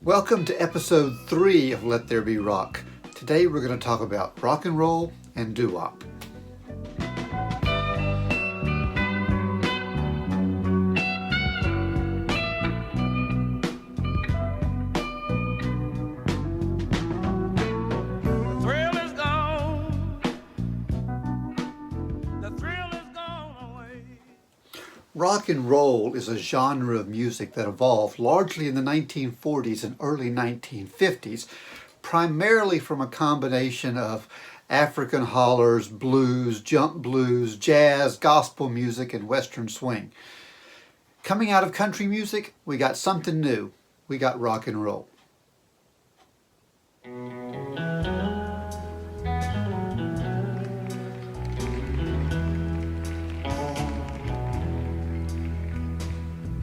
Welcome to episode 3 of Let There Be Rock. Today we're going to talk about rock and roll and doo-wop. Rock and roll is a genre of music that evolved largely in the 1940s and early 1950s, primarily from a combination of African hollers, blues, jump blues, jazz, gospel music, and western swing. Coming out of country music, we got something new. We got rock and roll.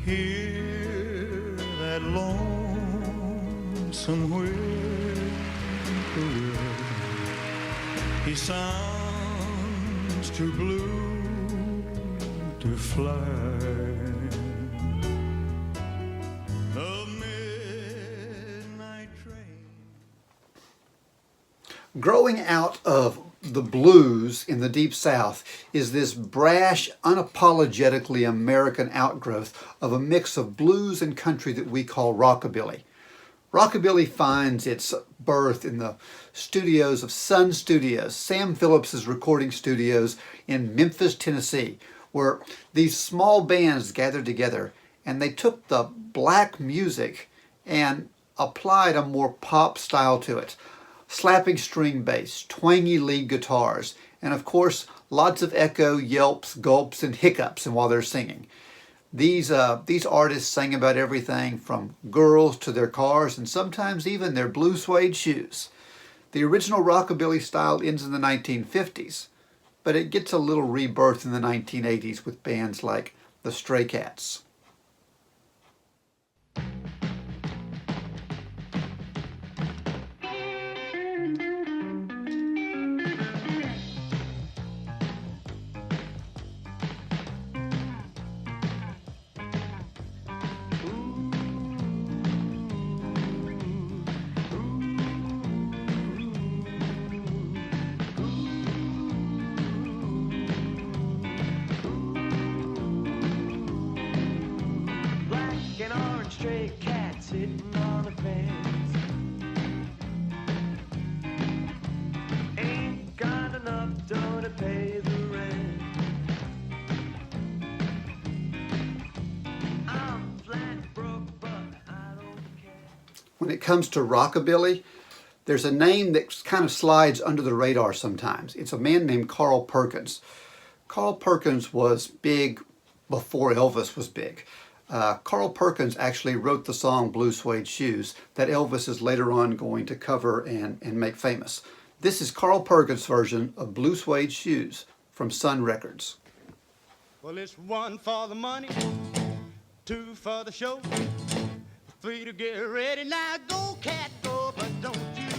Hear that lonesome whippoorwill. He sounds too blue to fly. The midnight train. Growing out of the blues in the Deep South is this brash, unapologetically American outgrowth of a mix of blues and country that we call rockabilly. Rockabilly finds its birth in the studios of Sun Studios, Sam Phillips's recording studios in Memphis, Tennessee, where these small bands gathered together and they took the black music and applied a more pop style to it. Slapping string bass, twangy lead guitars, and of course lots of echo, yelps, gulps, and hiccups while they're singing. These artists sang about everything from girls to their cars and sometimes even their blue suede shoes. The original rockabilly style ends in the 1950s, but it gets a little rebirth in the 1980s with bands like the Stray Cats. Stray cat sitting on the fence. Ain't got enough dough to pay the rent. I'm flat broke, but I don't care. When it comes to rockabilly, there's a name that kind of slides under the radar sometimes. It's a man named Carl Perkins. Carl Perkins was big before Elvis was big. Carl Perkins actually wrote the song Blue Suede Shoes that Elvis is later on going to cover and make famous. This is Carl Perkins' version of Blue Suede Shoes from Sun Records. Well, it's 1 for the money, 2 for the show, 3 to get ready. Now go, cat, go, but don't you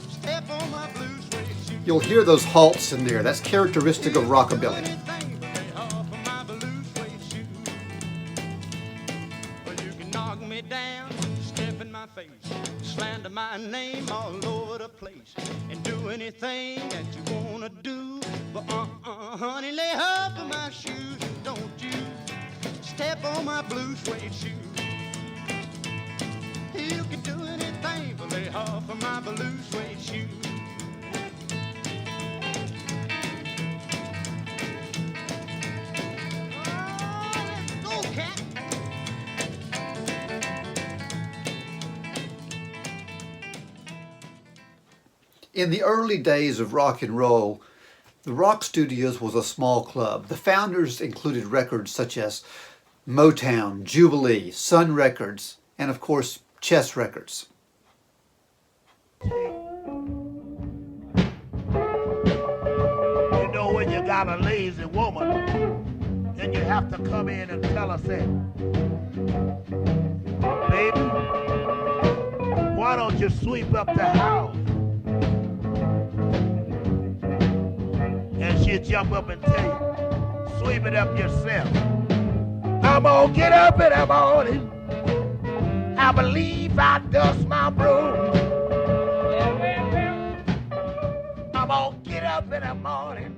step on my blue suede shoes. You'll hear those halts in there. That's characteristic of rockabilly. Down, step in my face, slander my name all over the place, and do anything that you wanna do. But honey, lay off of my shoes, and don't you step on my blue suede shoes. You can do anything, but lay off of my blue suede shoes. Oh, let's go, cat. In the early days of rock and roll, the Rock Studios was a small club. The founders included records such as Motown, Jubilee, Sun Records, and of course, Chess Records. You know when you got a lazy woman, then you have to come in and tell her, say, baby, why don't you sweep up the house? And she'll jump up and tell you, sweep it up yourself. I'm gonna get up in the morning. I believe I dust my broom. I'm gonna get up in the morning.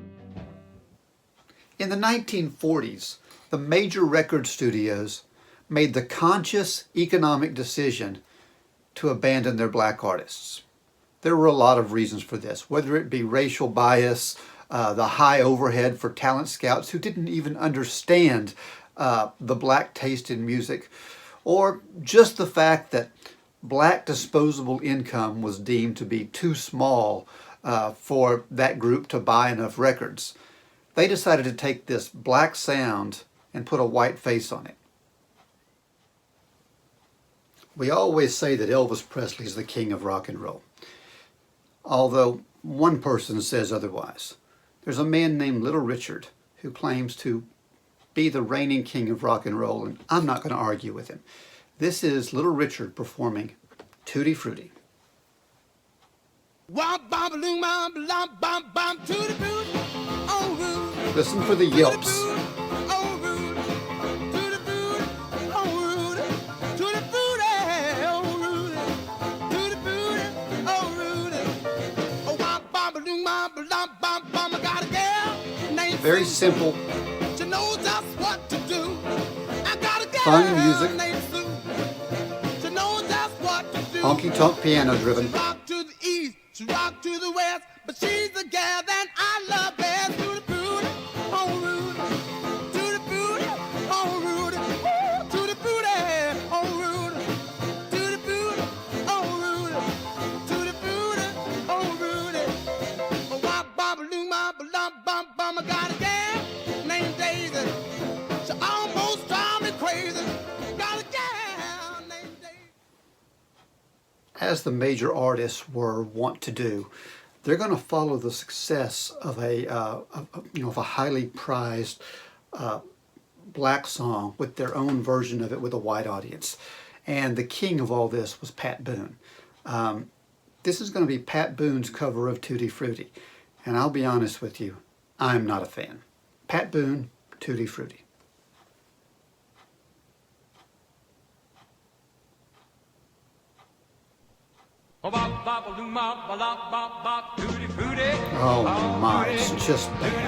In the 1940s, the major record studios made the conscious economic decision to abandon their black artists. There were a lot of reasons for this, whether it be racial bias, the high overhead for talent scouts who didn't even understand the black taste in music, or just the fact that black disposable income was deemed to be too small for that group to buy enough records. They decided to take this black sound and put a white face on it. We always say that Elvis Presley is the king of rock and roll, although one person says otherwise. There's a man named Little Richard who claims to be the reigning king of rock and roll, and I'm not going to argue with him. This is Little Richard performing Tutti Frutti. Listen for the yelps. Very simple, fun music, honky-tonk piano driven. Rock to the east, she rock to the west, but she's the gal that I love best. To the booty, oh Rudy, to the booty, oh Rudy, to the booty, oh Rudy, to the booty, oh Rudy, to the booty, oh Rudy. Oh, wop, bop, loom, bop, bum, bum, I got a gal named Daisy. She almost drives me crazy. Got a gal named Daisy. As the major artists were wont to do, they're going to follow the success of a highly prized black song with their own version of it with a white audience. And the king of all this was Pat Boone. This is going to be Pat Boone's cover of Tutti Frutti. And I'll be honest with you, I'm not a fan. Pat Boone, Tutti Frutti. Oh my, it's just bad.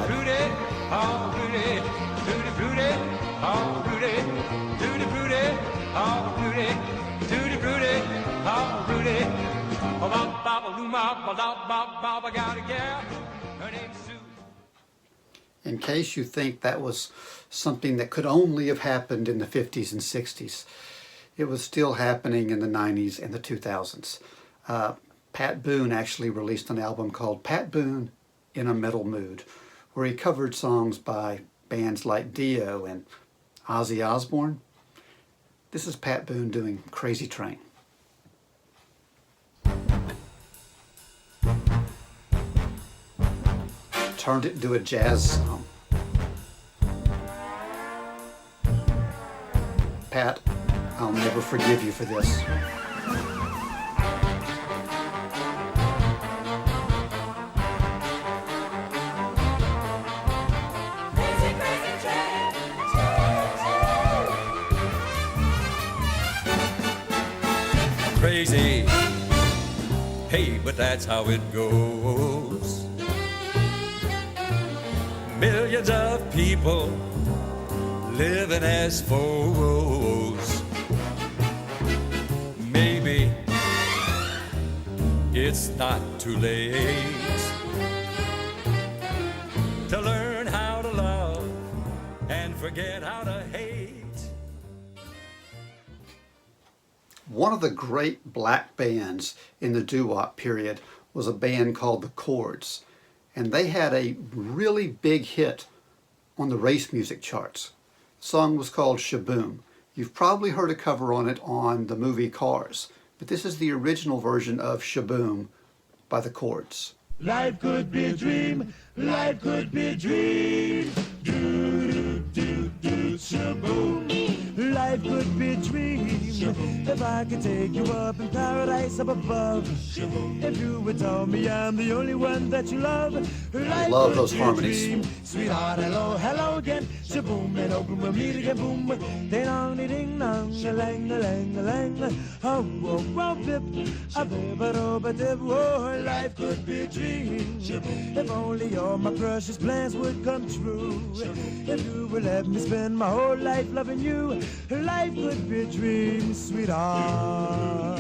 In case you think that was something that could only have happened in the 50s and 60s, it was still happening in the 90s and the 2000s. Pat Boone actually released an album called Pat Boone in a Metal Mood, where he covered songs by bands like Dio and Ozzy Osbourne. This is Pat Boone doing Crazy Train. Turned it into a jazz song. Pat, I'll never forgive you for this. Crazy, hey, but that's how it goes. Millions of people living as foes. Maybe it's not too late to learn how to love and forget how to hate. One of the great black bands in the doo-wop period was a band called the Courts, and they had a really big hit on the race music charts. The song was called Shaboom. You've probably heard a cover on it on the movie Cars, but this is the original version of Shaboom by the Courts. Life could be a dream, life could be a dream. Do, do, do, do, shaboom. Life could be a dream. If I could take you up in paradise up above. If you would tell me I'm the only one that you love. I love those harmonies. Sweetheart, hello, hello again. Shaboom, and open we'll meet again. Boom, ding dong, ding dong, a lang, a lang, a lang. Oh, whoa, whoa, bip, a bip, a dip. Oh, life could be a dream. If only all my precious plans would come true. If you would let me spend my whole life loving you, life could be a dream, sweetheart.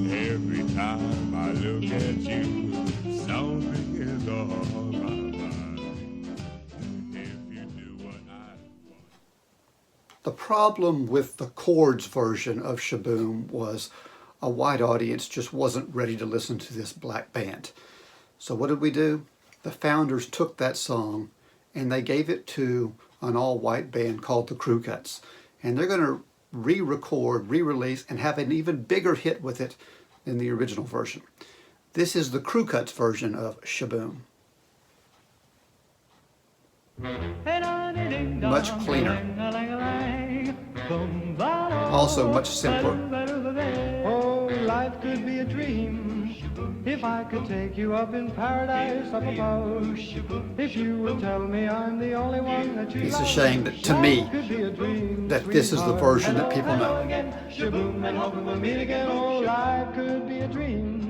Every time I look at you, something is on my mind. If you do what I want. The problem with the chords version of Shaboom was a white audience just wasn't ready to listen to this black band. So what did we do? The founders took that song and they gave it to an all-white band called the Crew Cuts. And they're going to re-record, re-release, and have an even bigger hit with it than the original version. This is the Crew Cuts version of Shaboom. Much cleaner. Also much simpler. Oh, life could be a dream if I could take you up in paradise up above. If you would tell me I'm the only one that you It's love. a shame that, to me, Could be a dream, that this is the version that people know. Shaboom, and hoping we'll meet again. Oh, life could be a dream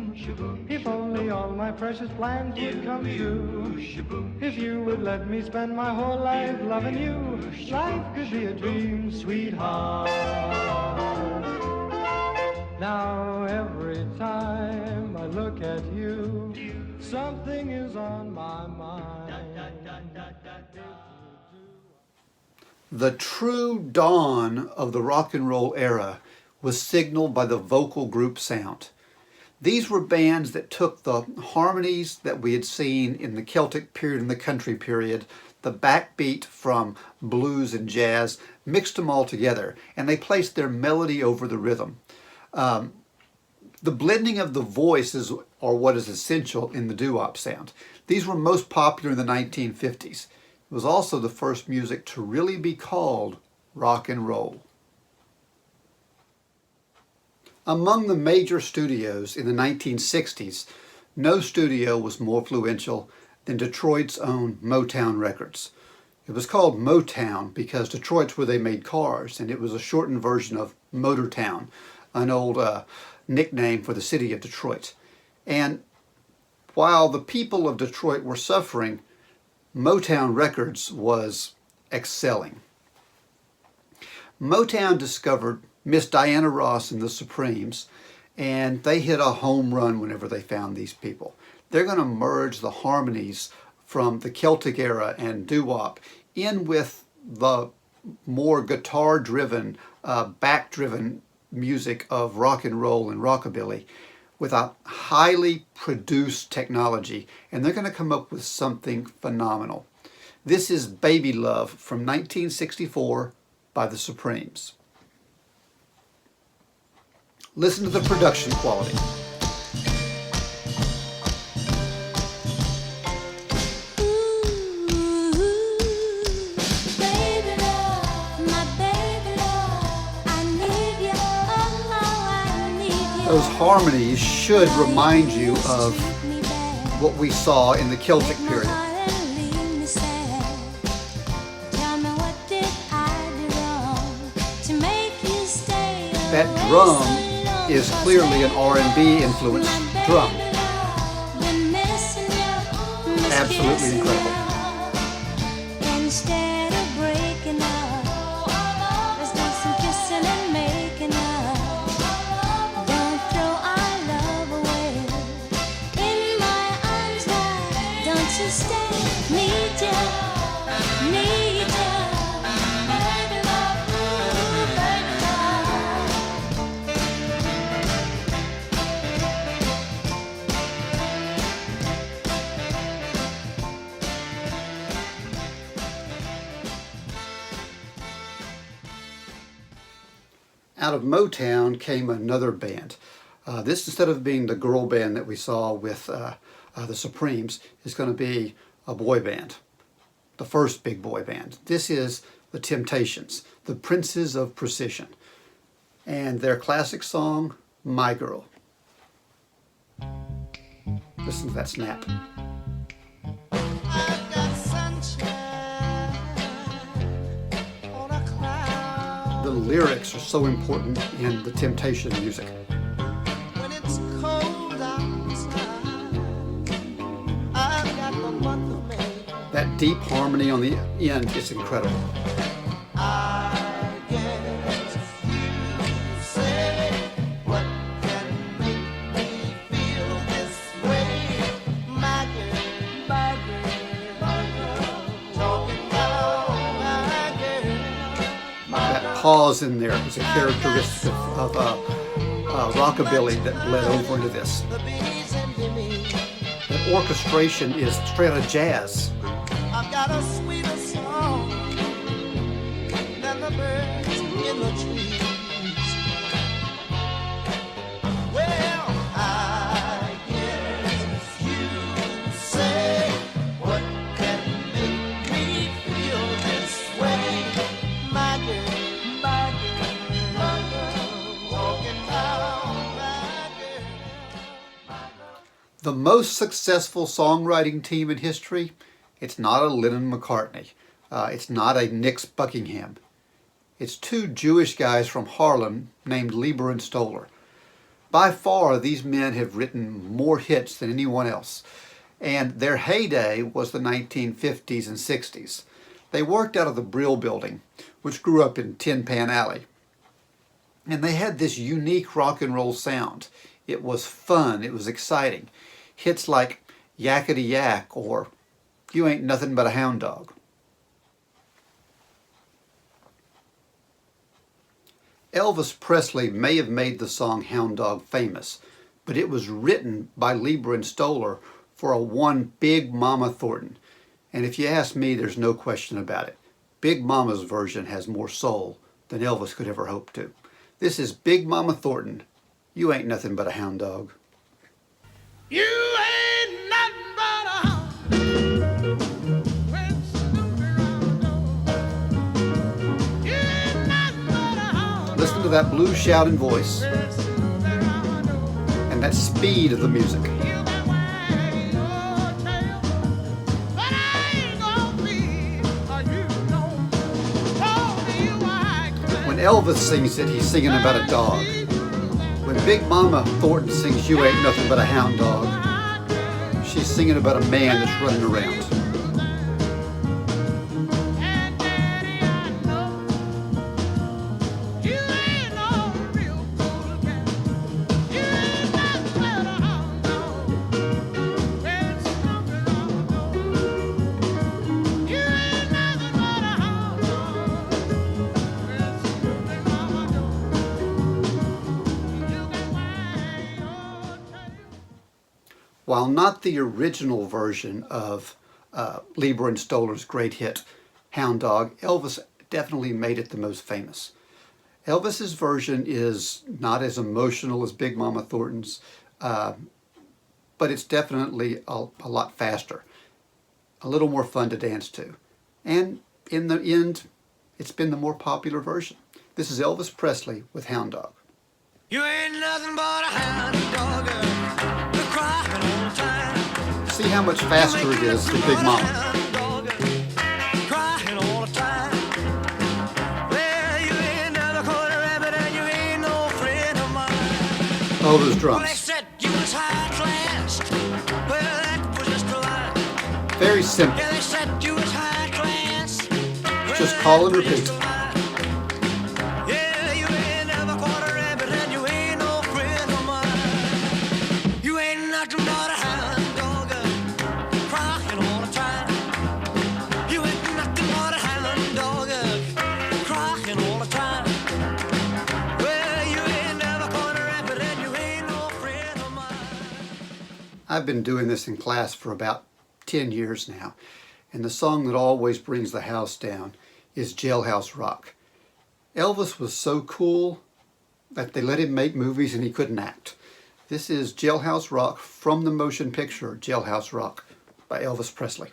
if only all my precious plans would come true. If you would let me spend my whole life loving you, life could be a dream, sweetheart. Now every time I look at you, something is on my mind. The true dawn of the rock and roll era was signaled by the vocal group sound. These were bands that took the harmonies that we had seen in the Celtic period and the country period, the backbeat from blues and jazz, mixed them all together, and they placed their melody over the rhythm. The blending of the voices are what is essential in the doo-wop sound. These were most popular in the 1950s. It was also the first music to really be called rock and roll. Among the major studios in the 1960s, no studio was more influential than Detroit's own Motown Records. It was called Motown because Detroit's where they made cars, and it was a shortened version of Motortown, an old nickname for the city of Detroit. And while the people of Detroit were suffering, Motown Records was excelling. Motown discovered Miss Diana Ross and the Supremes, and they hit a home run whenever they found these people. They're going to merge the harmonies from the Celtic era and doo-wop in with the more guitar-driven, back-driven music of rock and roll and rockabilly with a highly produced technology, and they're going to come up with something phenomenal. This is Baby Love from 1964 by the Supremes. Listen to the production quality. Those harmonies should remind you of what we saw in the Celtic period. That drum is clearly an R&B influenced drum. Absolutely incredible. Instead of breaking up, let's do some kissing and making up. Don't throw our love away. In my arms now, don't you stay. Need you, need you. Baby love, ooh, baby love. Out of Motown came another band. This, instead of being the girl band that we saw with the Supremes, is going to be a boy band, the first big boy band. This is the Temptations. the Princes of Precision, and their classic song, My Girl. Listen to that snap. I've got sunshine on a cloud. The lyrics are so important in the Temptation music. When it's cold outside, I've got the month of May. That deep harmony on the end is incredible. I guess you say what can make me feel this way. My girl, my girl, my girl, talking about my girl. That pause in there is a characteristic of rockabilly that bled over into this. The bees envy me. That orchestration is straight out of jazz. I've got a sweeter song than the birds in the trees. Well, I guess you say what can make me feel this way. My girl, my girl, my girl, walking down my girl. The most successful songwriting team in history, it's not a Lennon McCartney. It's not a Nix Buckingham. It's two Jewish guys from Harlem named Leiber and Stoller. By far, these men have written more hits than anyone else. And their heyday was the 1950s and 60s. They worked out of the Brill Building, which grew up in Tin Pan Alley. And they had this unique rock and roll sound. It was fun. It was exciting. Hits like Yakety Yak or You Ain't Nothing But a Hound Dog. Elvis Presley may have made the song Hound Dog famous, but it was written by Leiber and Stoller for a one Big Mama Thornton. And if you ask me, there's no question about it. Big Mama's version has more soul than Elvis could ever hope to. This is Big Mama Thornton, You Ain't Nothing But a Hound Dog. You ain't nothing but a hound. When Snoopy round the door. You ain't nothing but a hound. Listen to that blue shouting voice When Snoopy round the door. and that speed of the music. You can wag your tail, but I ain't gonna be you don't told me you like When Elvis sings it, he's singing about a dog. When Big Mama Thornton sings You Ain't Nothing But a Hound Dog, she's singing about a man that's running around. And Daddy, I know you ain't no real cool cat. You ain't nothing but a hound dog. When Snoopy round the door. You ain't nothing but a hound dog. When Snoopy round the door. You can wag your tail. While not the original version of Leiber and Stoller's great hit, Hound Dog, Elvis definitely made it the most famous. Elvis's version is not as emotional as Big Mama Thornton's, but it's definitely a lot faster, a little more fun to dance to. And in the end, it's been the more popular version. This is Elvis Presley with Hound Dog. You ain't nothing but a hound dog, you're crying all the time. See how much faster it is than Big Mama. Hound dog, crying all the time. Well, you ain't never caught a rabbit and you ain't no friend of mine. Oh, those Well, they drums. said you was high class. Well, that was just a lie. Very simple. Yeah, they said you was high class. Well, Just call and that was repeat. just a lie. Yeah, you ain't never caught a rabbit and you ain't no friend of mine. You ain't nothing but a hound dog, crying all the time. You ain't nothing but a hound dog, crying all the time. Well, you ain't never caught a rabbit and you ain't no friend of mine. I've been doing this in class for about 10 years now, and the song that always brings the house down is Jailhouse Rock. Elvis was so cool that they let him make movies and he couldn't act. This is Jailhouse Rock from the motion picture Jailhouse Rock by Elvis Presley.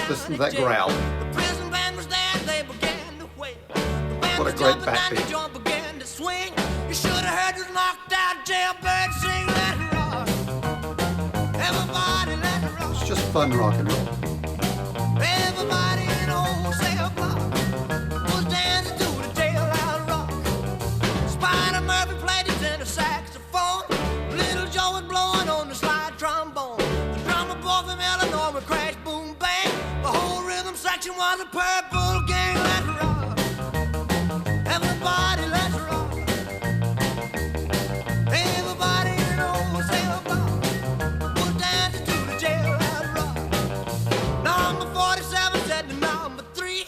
Listen to that growl. The prison band was there, they began to wail. The band What a was great jumping and backbeat. the joint began to swing. You should have heard this knocked out jailbird sing, let it rock. Everybody let it rock. It's just fun rock and roll. Everybody in old cell block was dancing to the Jailhouse Rock. Spider Murphy played his tenor saxophone. Little Joe was blowing on the slide trombone. The drummer boy from Illinois would crash, boom, bang. The whole rhythm section was a purple gang. Let's rock. Everybody, let's rock. Everybody in old cell block was dancing to the Jailhouse Rock. Number 47 said to number 3,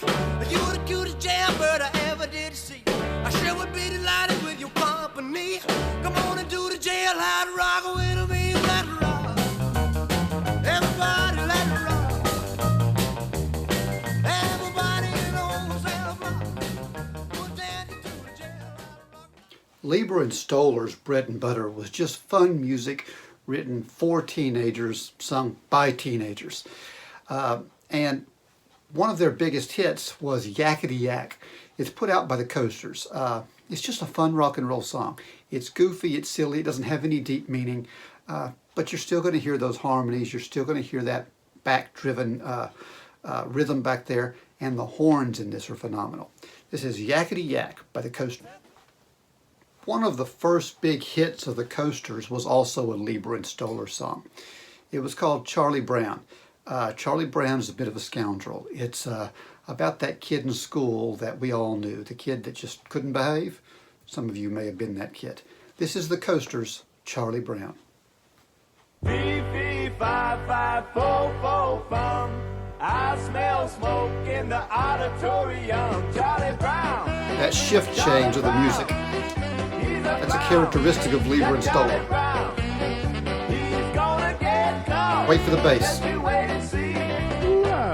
you're the cutest jailbird I ever did see. I sure would be delighted with your company. Come on and do the Jailhouse Rock with me. Let's rock. Everybody, let's rock. Everybody in old cell block was dancing to the Jailhouse Rock. Leiber and Stoller's bread and butter was just fun music written for teenagers, sung by teenagers. And one of their biggest hits was Yakety Yak. It's put out by the Coasters. It's just a fun rock and roll song. It's goofy, it's silly, it doesn't have any deep meaning, but you're still going to hear those harmonies, you're still going to hear that back-driven rhythm back there, and the horns in this are phenomenal. This is Yakety Yak by the Coasters. One of the first big hits of the Coasters was also a Leiber and Stoller song. It was called Charlie Brown. Charlie Brown is a bit of a scoundrel. It's about that kid in school that we all knew, the kid that just couldn't behave. Some of you may have been that kid. This is the Coasters, Charlie Brown. Fee, fee, fi, fi, fo, fo, fum. I smell smoke in the auditorium. Charlie Brown. That shift change of the music, that's a characteristic of Leiber and Stoller. Wait for the bass. Why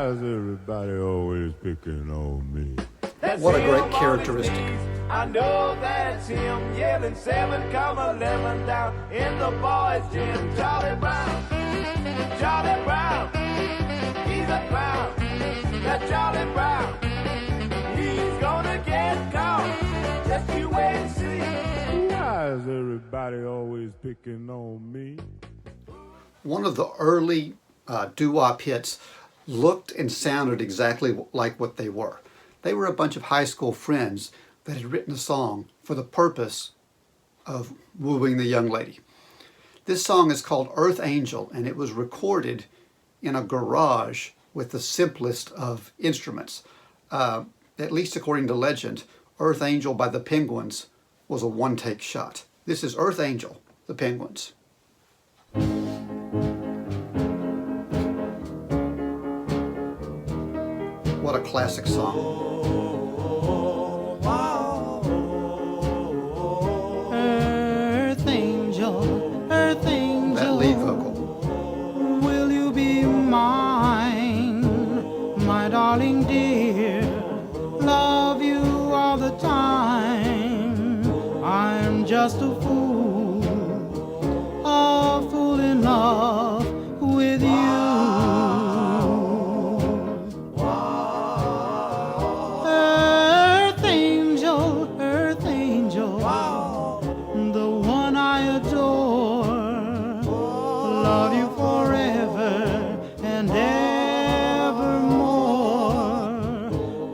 is everybody always picking on me? What a great characteristic. I know that's him yelling 7,11 down in the boys' gym. Charlie Brown, Charlie Brown, he's a clown. That Charlie Brown, he's gonna get caught. Just you wait and see. Why is everybody always picking on me? One of the early doo-wop hits looked and sounded exactly like what they were. They were a bunch of high school friends that had written a song for the purpose of wooing the young lady. This song is called Earth Angel, and it was recorded in a garage with the simplest of instruments. At least according to legend, Earth Angel by the Penguins was a one-take shot. This is Earth Angel, the Penguins. What a classic song. Earth angel, earth angel, That lead vocal. will you be mine, my darling dear? Love you all the time. I'm just a fool in love with you. Earth angel, the one I adore. Love you forever and evermore.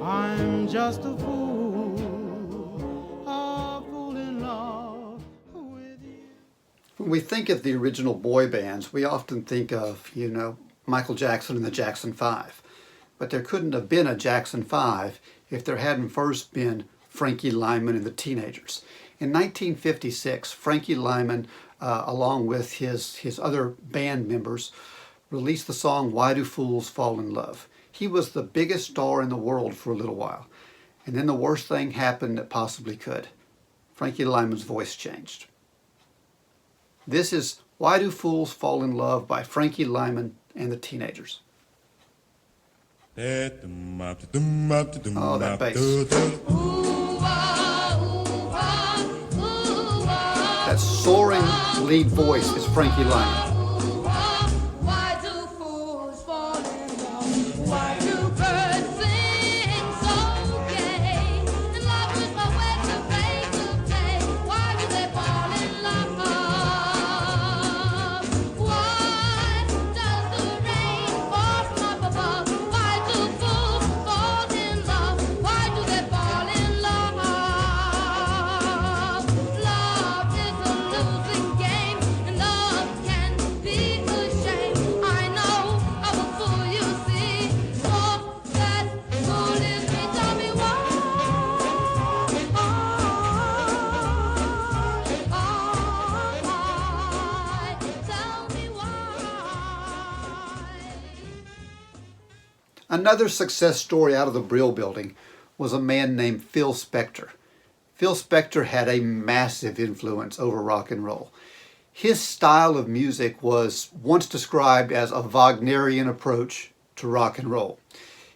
I'm just a fool in love with you. When we think of the original boy bands, we often think of, Michael Jackson and the Jackson 5. But there couldn't have been a Jackson 5 if there hadn't first been Frankie Lymon and the Teenagers. In 1956, Frankie Lymon, along with his other band members, released the song Why Do Fools Fall in Love? He was the biggest star in the world for a little while. And then the worst thing happened that possibly could. Frankie Lymon's voice changed. This is Why Do Fools Fall in Love by Frankie Lymon and the Teenagers. Oh, that bass. That soaring lead voice is Frankie Lymon. Why do fools fall in love? Why do Another success story out of the Brill Building was a man named Phil Spector. Phil Spector had a massive influence over rock and roll. His style of music was once described as a Wagnerian approach to rock and roll.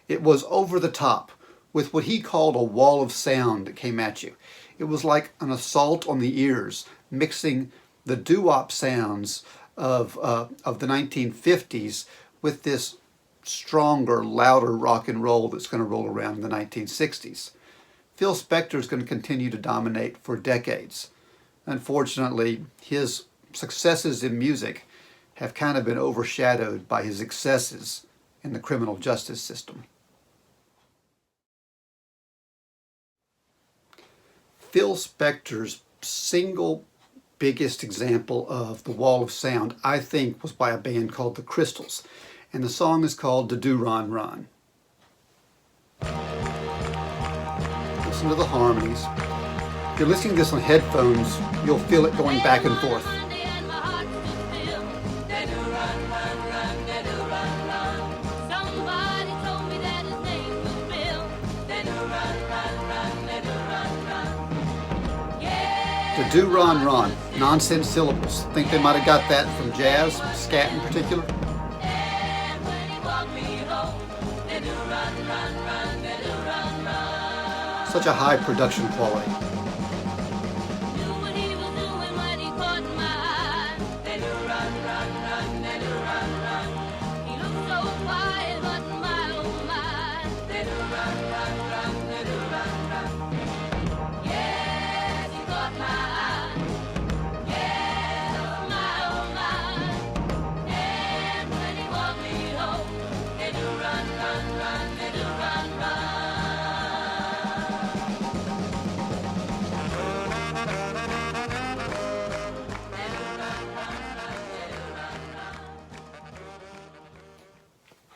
It was over the top, with what he called a wall of sound that came at you. It was like an assault on the ears, mixing the doo-wop sounds of the 1950s with this stronger, louder rock and roll that's going to roll around in the 1960s. Phil Spector is going to continue to dominate for decades. Unfortunately, his successes in music have kind of been overshadowed by his excesses in the criminal justice system. Phil Spector's single biggest example of the wall of sound, I think, was by a band called the Crystals, and the song is called "Da Do Ron Ron." Listen to the harmonies. If you're listening to this on headphones, you'll feel it going back and forth. Da Do Ron Ron, nonsense syllables. Think they might have got that from jazz, scat in particular? Such a high production quality.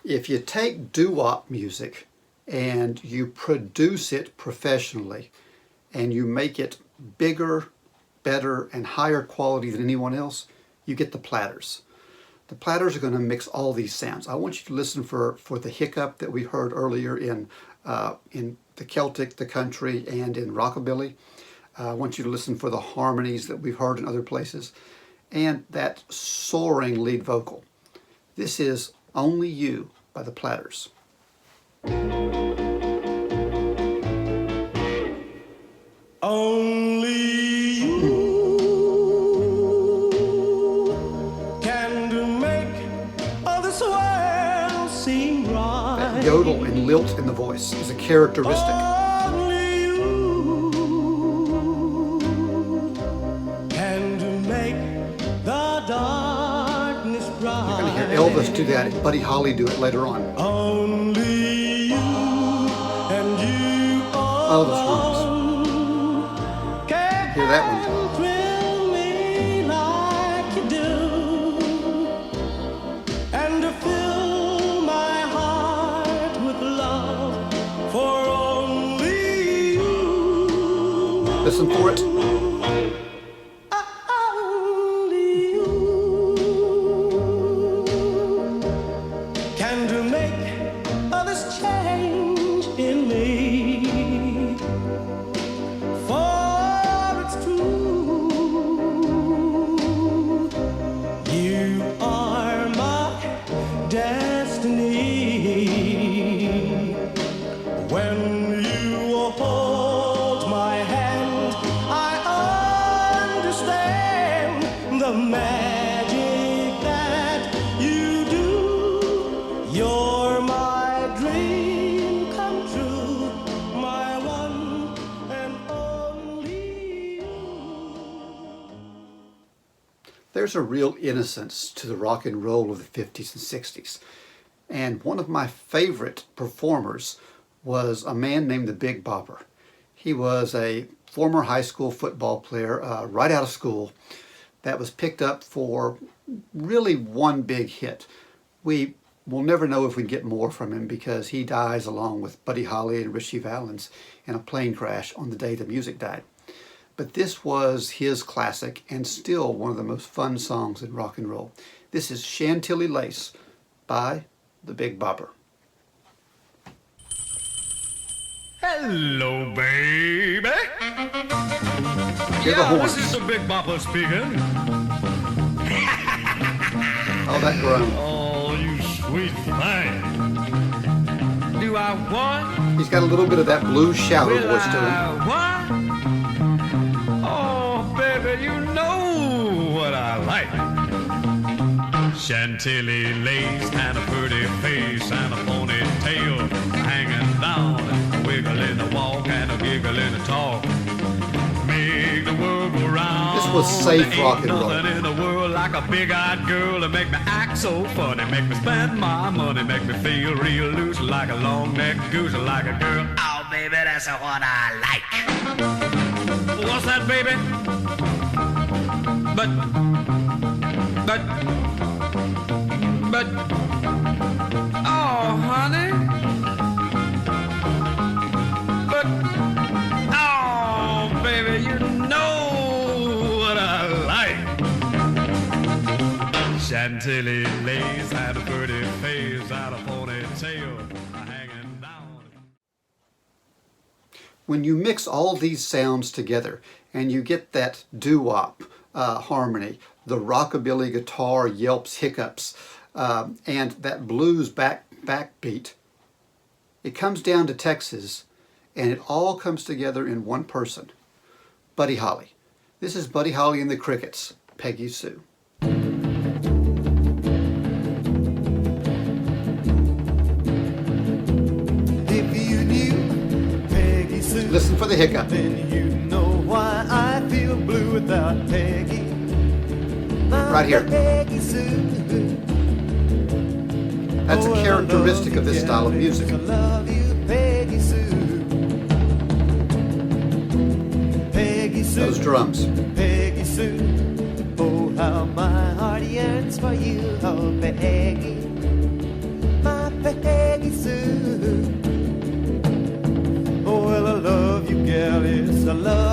If you take doo-wop music and you produce it professionally and you make it bigger, better, and higher quality than anyone else, you get the Platters. The Platters are going to mix all these sounds. I want you to listen for the hiccup that we heard earlier in the Celtic, the country, and in Rockabilly. I want you to listen for the harmonies that we've heard in other places, and that soaring lead vocal. This is Only You by the Platters. Only you can make all this world seem right. That yodel and lilt in the voice is a characteristic. Only you can make the darkness bright. You're going to hear Elvis do that and Buddy Holly do it later on. Only you and you Oh, those harmonies. Hear that one. thrill me like you do, and to fill my heart with love for only you. Listen for it. Only you can to make all this change in me. For it's true, you are my destiny. When you hold my hand, I understand the magic that you do. You're my dream come true, my one and only you. There's a real innocence to the rock and roll of the 50s and 60s. And one of my favorite performers was a man named the Big Bopper. He was a former high school football player right out of school that was picked up for really one big hit. We will never know if we get more from him because he dies along with Buddy Holly and Richie Valens in a plane crash on the day the music died. But this was his classic and still one of the most fun songs in rock and roll. This is Chantilly Lace by the Big Bopper. Hello, baby. Hear the horns. This is the Big Bopper speaking. Oh, that groan. Oh, you sweet thing. Do I what? He's got a little bit of that blues shouter Will voice to him. I what? Oh, baby, you know what I like. Chantilly lace and a pretty face and a ponytail hanging down, a wiggle in the walk and a giggle in the talk. Make the world go round. This was safe rock and roll. Ain't nothing in the world like a big-eyed girl to make me act so funny, make me spend my money, make me feel real loose like a long-necked goose, like a girl. Oh, baby, that's what I like. What's that, baby? But, oh, honey. But, oh, baby, you know what I like. Chantilly lace had a pretty face, had a ponytail hanging down. When you mix all these sounds together and you get that doo-wop harmony, the rockabilly guitar yelps, hiccups, and that blues backbeat, it comes down to Texas, and it all comes together in one person, Buddy Holly. This is Buddy Holly and the Crickets, Peggy Sue. If you knew Peggy Sue, Listen for the hiccup. then you know why I feel blue without Peggy. My Right here. Peggy Sue. That's a Oh, I characteristic love of this you, style of galleys. music. I love you, Peggy Sue. Peggy Sue. Those drums. Peggy Sue. Oh, how my heart yearns for you, oh Peggy. My Peggy Sue. Oh, well, I love you, gal, yes, I love